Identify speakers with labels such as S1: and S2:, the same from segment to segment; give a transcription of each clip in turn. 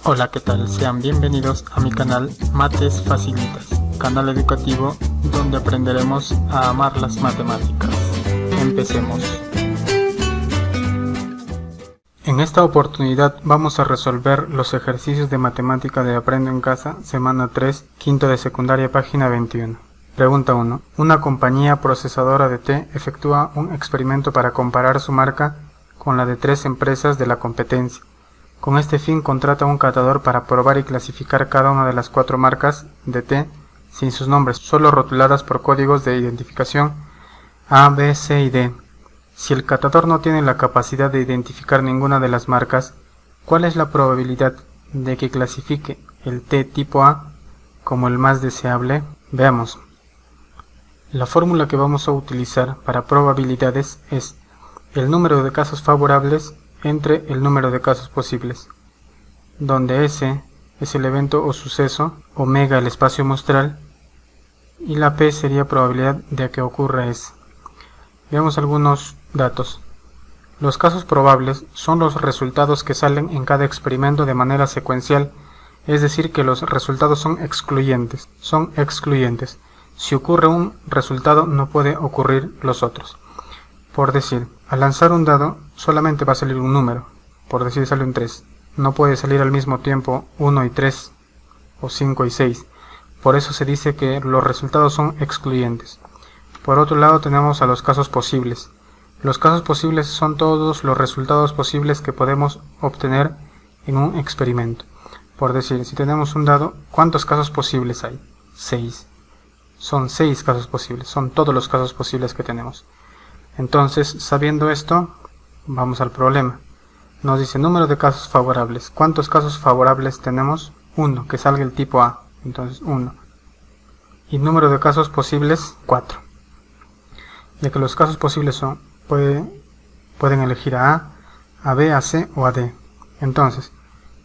S1: Hola, ¿qué tal? Sean bienvenidos a mi canal Mates Facilitas, canal educativo donde aprenderemos a amar las matemáticas. Empecemos. En esta oportunidad vamos a resolver los ejercicios de matemática de Aprendo en Casa, semana 3, quinto de secundaria, página 21. Pregunta 1. Una compañía procesadora de té efectúa un experimento para comparar su marca con la de 3 empresas de la competencia. Con este fin contrata un catador para probar y clasificar cada una de las 4 marcas de té sin sus nombres, solo rotuladas por códigos de identificación A, B, C y D. Si el catador no tiene la capacidad de identificar ninguna de las marcas, ¿cuál es la probabilidad de que clasifique el té tipo A como el más deseable? Veamos. La fórmula que vamos a utilizar para probabilidades es el número de casos favorables entre el número de casos posibles, donde S es el evento o suceso, omega el espacio muestral y la P sería probabilidad de que ocurra S. Veamos algunos datos. Los casos probables son los resultados que salen en cada experimento de manera secuencial, es decir que los resultados son excluyentes. Si ocurre un resultado no puede ocurrir los otros. Por decir, al lanzar un dado solamente va a salir un número, por decir sale un 3. No puede salir al mismo tiempo 1 y 3 o 5 y 6. Por eso se dice que los resultados son excluyentes. Por otro lado tenemos a los casos posibles. Los casos posibles son todos los resultados posibles que podemos obtener en un experimento. Por decir, si tenemos un dado, ¿cuántos casos posibles hay? 6. Son 6 casos posibles, son todos los casos posibles que tenemos. Entonces, sabiendo esto, vamos al problema. Nos dice número de casos favorables. ¿Cuántos casos favorables tenemos? 1, que salga el tipo A. Entonces 1. Y número de casos posibles, 4. Ya que los casos posibles son, pueden elegir a B, a C o a D. Entonces,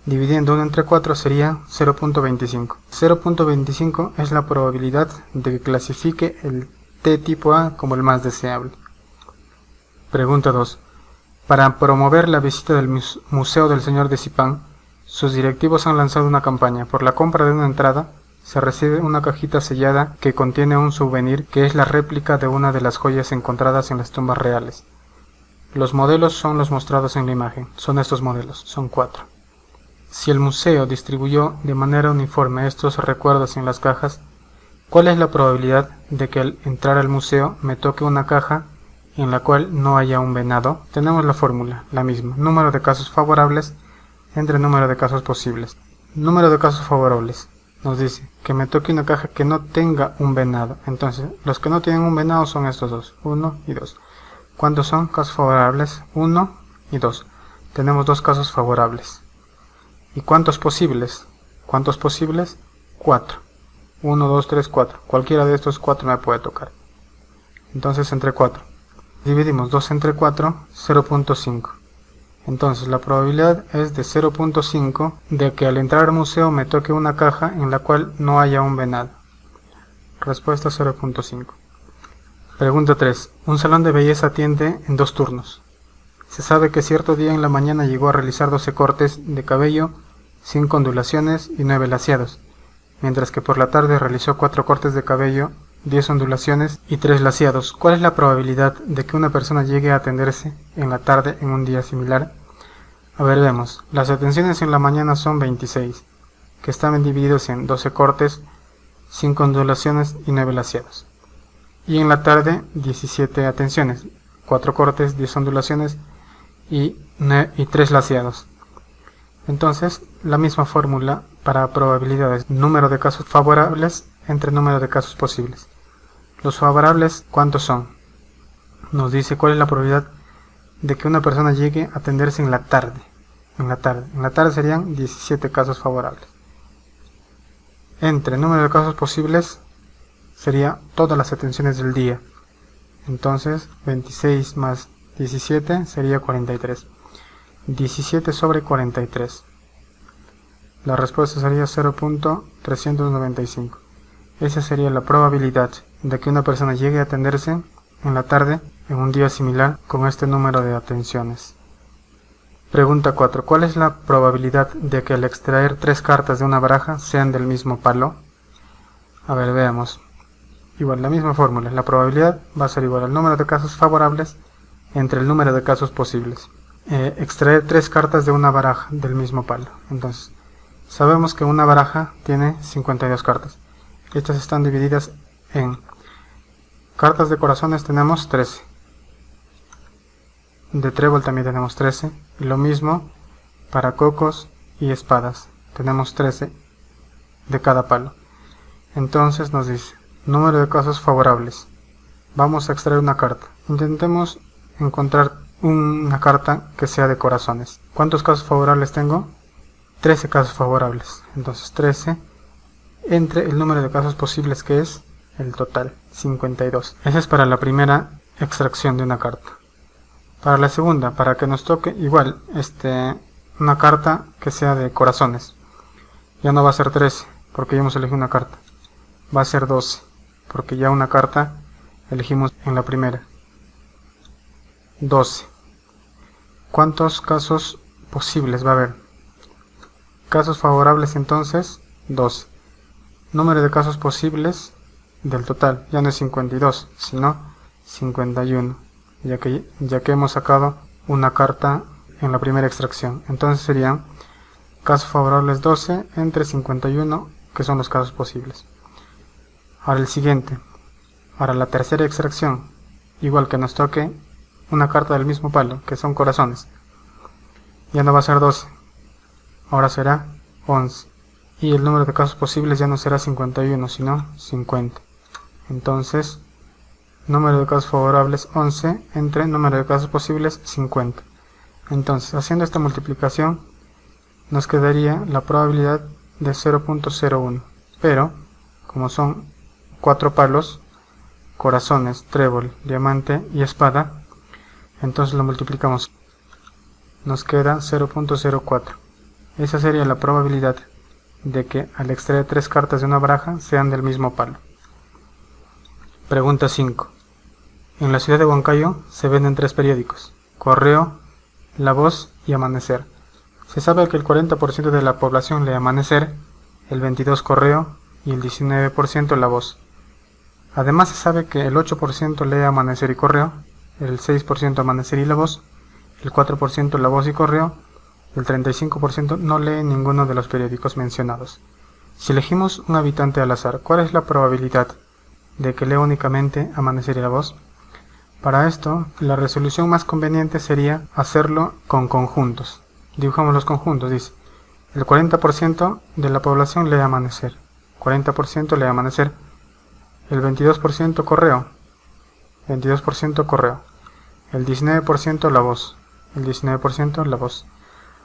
S1: dividiendo 1 entre 4 sería 0.25. 0.25 es la probabilidad de que clasifique el T tipo A como el más deseable. Pregunta 2. Para promover la visita del Museo del Señor de Zipán, sus directivos han lanzado una campaña. Por la compra de una entrada, se recibe una cajita sellada que contiene un souvenir que es la réplica de una de las joyas encontradas en las tumbas reales. Los modelos son los mostrados en la imagen. Son estos modelos, son 4. Si el museo distribuyó de manera uniforme estos recuerdos en las cajas, ¿cuál es la probabilidad de que al entrar al museo me toque una caja en la cual no haya un venado? Tenemos la fórmula, la misma, número de casos favorables entre número de casos posibles. Número de casos favorables nos dice que me toque una caja que no tenga un venado. Entonces, los que no tienen un venado son estos dos, 1 y 2. ¿Cuántos son casos favorables? 1 y 2. Tenemos 2 casos favorables. ¿Y cuántos posibles? ¿Cuántos posibles? 4. 1, 2, 3, 4. Cualquiera de estos 4 me puede tocar. Entonces, entre 4. Dividimos 2 entre 4, 0.5. Entonces la probabilidad es de 0.5 de que al entrar al museo me toque una caja en la cual no haya un venado. Respuesta 0.5. Pregunta 3. Un salón de belleza atiende en 2 turnos. Se sabe que cierto día en la mañana llegó a realizar 12 cortes de cabello, 5 ondulaciones y 9 laciados, mientras que por la tarde realizó 4 cortes de cabello, 10 ondulaciones y 3 laciados. ¿Cuál es la probabilidad de que una persona llegue a atenderse en la tarde en un día similar? A ver, vemos. Las atenciones en la mañana son 26, que están divididos en 12 cortes, 5 ondulaciones y 9 laciados. Y en la tarde 17 atenciones, 4 cortes, 10 ondulaciones y 3 laciados. Entonces, la misma fórmula para probabilidades. Número de casos favorables entre número de casos posibles. Los favorables, ¿cuántos son? Nos dice cuál es la probabilidad de que una persona llegue a atenderse en la tarde. En la tarde serían 17 casos favorables. Entre número de casos posibles sería todas las atenciones del día. Entonces 26 más 17 sería 43. 17 sobre 43. La respuesta sería 0.395. Esa sería la probabilidad de que una persona llegue a atenderse en la tarde en un día similar con este número de atenciones. Pregunta 4. ¿Cuál es la probabilidad de que al extraer 3 cartas de una baraja sean del mismo palo? A ver, veamos. Igual, la misma fórmula. La probabilidad va a ser igual al número de casos favorables entre el número de casos posibles. Extraer 3 cartas de una baraja del mismo palo. Entonces, sabemos que una baraja tiene 52 cartas. Estas están divididas en cartas de corazones, tenemos 13. De trébol también tenemos 13. Y lo mismo para cocos y espadas. Tenemos 13 de cada palo. Entonces nos dice, número de casos favorables. Vamos a extraer una carta. Intentemos encontrar una carta que sea de corazones. ¿Cuántos casos favorables tengo? 13 casos favorables. Entonces 13 entre el número de casos posibles, que es el total, 52. Esa es para la primera extracción de una carta. Para la segunda, para que nos toque igual una carta que sea de corazones. Ya no va a ser 13, porque ya hemos elegido una carta. Va a ser 12, porque ya una carta elegimos en la primera. 12. ¿Cuántos casos posibles va a haber? Casos favorables entonces, 12. Número de casos posibles del total, ya no es 52, sino 51, ya que hemos sacado una carta en la primera extracción. Entonces serían casos favorables 12 entre 51, que son los casos posibles. Ahora el siguiente, para la tercera extracción, igual que nos toque una carta del mismo palo, que son corazones. Ya no va a ser 12, ahora será 11. Y el número de casos posibles ya no será 51, sino 50. Entonces, número de casos favorables 11 entre número de casos posibles 50. Entonces, haciendo esta multiplicación, nos quedaría la probabilidad de 0.01. Pero, como son 4 palos, corazones, trébol, diamante y espada, entonces lo multiplicamos. Nos queda 0.04. Esa sería la probabilidad de que al extraer 3 cartas de una baraja sean del mismo palo. Pregunta 5. En la ciudad de Huancayo se venden 3 periódicos: Correo, La Voz y Amanecer. Se sabe que el 40% de la población lee Amanecer, el 22% Correo y el 19% La Voz. Además se sabe que el 8% lee Amanecer y Correo, el 6% Amanecer y La Voz, el 4% La Voz y Correo, el 35% no lee ninguno de los periódicos mencionados. Si elegimos un habitante al azar, ¿cuál es la probabilidad de que lea únicamente Amanecer y La Voz? Para esto, la resolución más conveniente sería hacerlo con conjuntos. Dibujamos los conjuntos, dice, el 40% de la población lee Amanecer, 40% lee Amanecer, el 22% Correo, 22% Correo, el 19% La Voz, el 19% La Voz.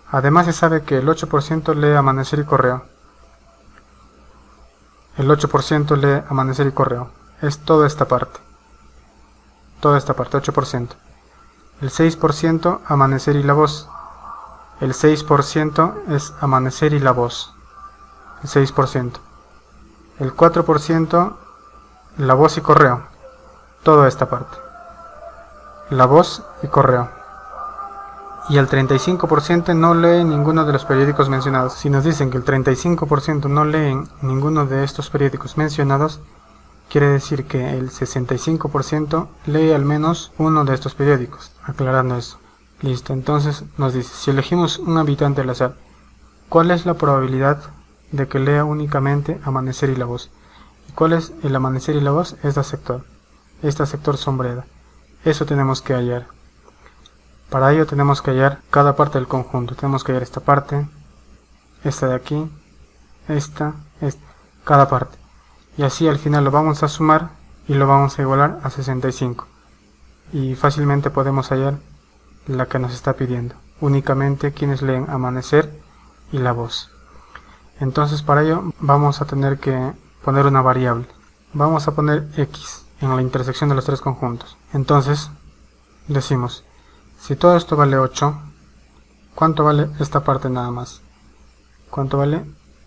S1: Además se sabe que el 8% lee Amanecer y Correo. El 8% lee Amanecer y Correo. Es toda esta parte. Toda esta parte, 8%. El 6% Amanecer y La Voz. El 6% es Amanecer y La Voz. El 6%. El 4% La Voz y Correo. Toda esta parte. La Voz y Correo. Y el 35% no lee ninguno de los periódicos mencionados. Si nos dicen que el 35% no leen ninguno de estos periódicos mencionados, quiere decir que el 65% lee al menos uno de estos periódicos. Aclarando eso. Listo, entonces nos dice, si elegimos un habitante al azar, ¿cuál es la probabilidad de que lea únicamente Amanecer y La Voz? ¿Y cuál es el Amanecer y La Voz? Este sector sombrera. Eso tenemos que hallar. Para ello tenemos que hallar cada parte del conjunto. Tenemos que hallar esta parte, esta de aquí, esta, cada parte. Y así al final lo vamos a sumar y lo vamos a igualar a 65. Y fácilmente podemos hallar la que nos está pidiendo. Únicamente quienes leen Amanecer y La Voz. Entonces para ello vamos a tener que poner una variable. Vamos a poner X en la intersección de los 3 conjuntos. Entonces decimos, si todo esto vale 8, ¿cuánto vale esta parte nada más? ¿Cuánto vale?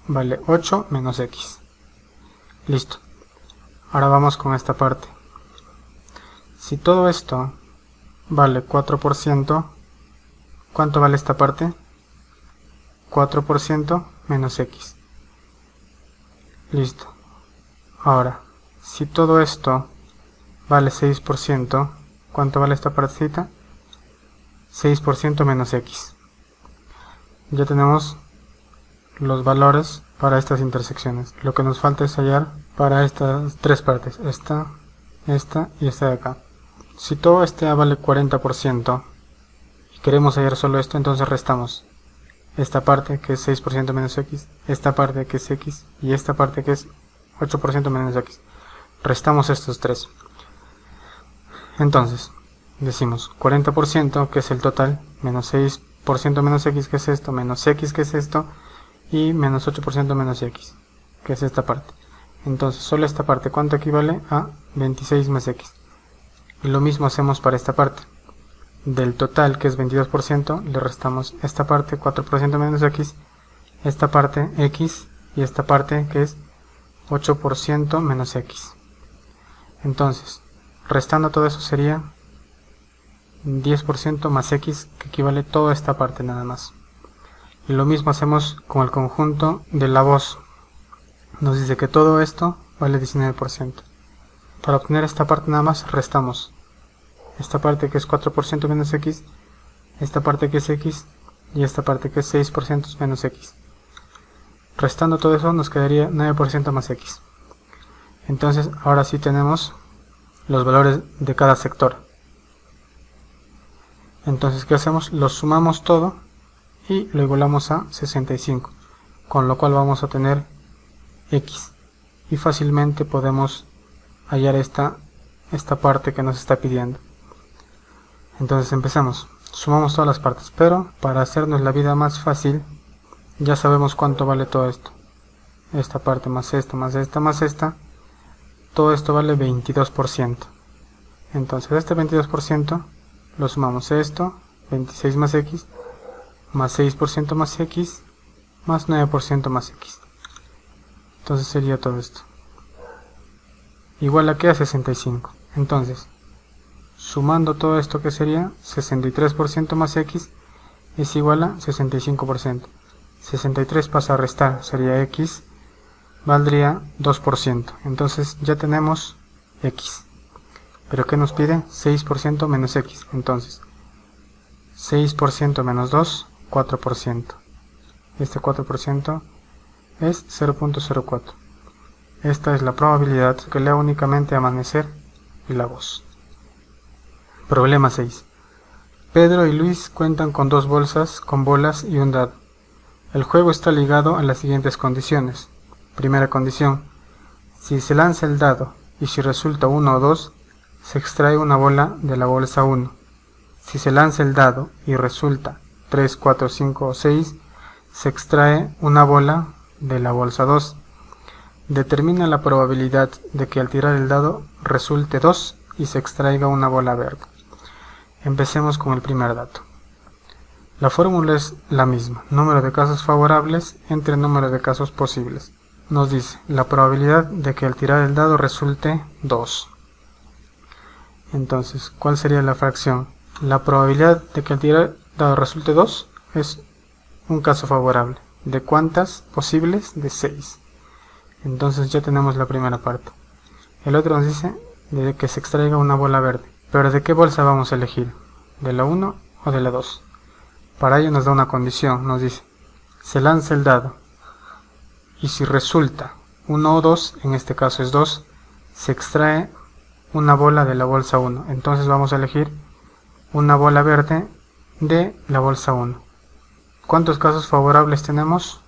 S1: Vale 8 menos X. Listo. Ahora vamos con esta parte. Si todo esto vale 4%, ¿Cuánto vale esta parte? 4% menos x. Listo. Ahora, si todo esto vale 6%, ¿cuánto vale esta partecita? 6% menos x. Ya tenemos los valores para estas intersecciones. Lo que nos falta es hallar para estas tres partes, esta y esta de acá. Si todo este vale 40% y queremos hallar solo esto, entonces restamos esta parte que es 6% menos x, esta parte que es x y esta parte que es 8% menos x. Restamos estos tres. Entonces decimos 40% que es el total, menos 6% menos x que es esto, menos x que es esto, y menos 8% menos x, que es esta parte. Entonces solo esta parte, ¿cuánto equivale? A 26 más x. Y lo mismo hacemos para esta parte. Del total, que es 22%, le restamos esta parte, 4% menos x, esta parte x, y esta parte que es 8% menos x. Entonces, restando todo eso sería 10% más x, que equivale a toda esta parte nada más. Y lo mismo hacemos con el conjunto de la voz. Nos dice que todo esto vale 19%. Para obtener esta parte nada más restamos esta parte que es 4% menos x, esta parte que es x y esta parte que es 6% menos x. Restando todo eso nos quedaría 9% más x. Entonces ahora sí tenemos los valores de cada sector. Entonces, ¿qué hacemos? Los sumamos todo y lo igualamos a 65, con lo cual vamos a tener x, y fácilmente podemos hallar esta parte que nos está pidiendo. Entonces empezamos, sumamos todas las partes, pero para hacernos la vida más fácil ya sabemos cuánto vale todo esto. Esta parte más esta, más esta, más esta, todo esto vale 22%. Entonces este 22% lo sumamos a esto, 26 más x, más 6% más x, más 9% más x. Entonces sería todo esto. Igual a que a 65. Entonces, sumando todo esto, que sería 63% más x, es igual a 65%. 63 pasa a restar, sería x, valdría 2%. Entonces ya tenemos x. ¿Pero qué nos pide? 6% menos x. Entonces, 6% menos 2, 4%. Este 4% es 0.04. Esta es la probabilidad que lea únicamente amanecer y la voz. Problema 6. Pedro y Luis cuentan con dos bolsas con bolas y un dado. El juego está ligado a las siguientes condiciones. Primera condición: si se lanza el dado y si resulta 1 o 2, se extrae una bola de la bolsa 1. Si se lanza el dado y resulta 3, 4, 5 o 6, se extrae una bola de la bolsa 2. Determina la probabilidad de que al tirar el dado resulte 2 y se extraiga una bola verde. Empecemos con el primer dato. La fórmula es la misma, número de casos favorables entre número de casos posibles. Nos dice la probabilidad de que al tirar el dado resulte 2. Entonces, ¿cuál sería la fracción? La probabilidad de que al tirar el dado resulte 2 es un caso favorable. ¿De cuántas posibles? De 6. Entonces ya tenemos la primera parte. El otro nos dice de que se extraiga una bola verde. ¿Pero de qué bolsa vamos a elegir? ¿De la 1 o de la 2? Para ello nos da una condición, nos dice, se lanza el dado y si resulta 1 o 2, en este caso es 2, se extrae una bola de la bolsa 1. Entonces vamos a elegir una bola verde de la bolsa 1. ¿Cuántos casos favorables tenemos?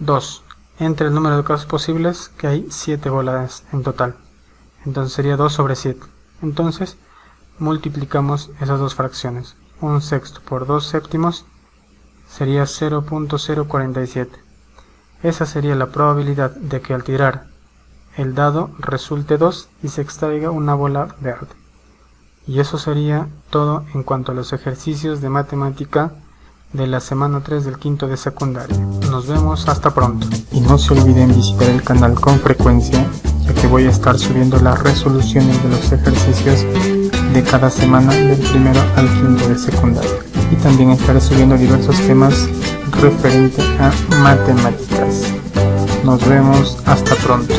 S1: 2. Entre el número de casos posibles, que hay 7 bolas en total. Entonces sería 2 sobre 7. Entonces multiplicamos esas dos fracciones. 1 sexto por 2 séptimos sería 0.047. Esa sería la probabilidad de que al tirar el dado resulte 2 y se extraiga una bola verde. Y eso sería todo en cuanto a los ejercicios de matemática de la semana 3 del quinto de secundaria. Nos vemos hasta pronto. Y no se olviden visitar el canal con frecuencia, ya que voy a estar subiendo las resoluciones de los ejercicios de cada semana del primero al quinto de secundaria. y también estaré subiendo diversos temas referente a matemáticas. Nos vemos, hasta pronto.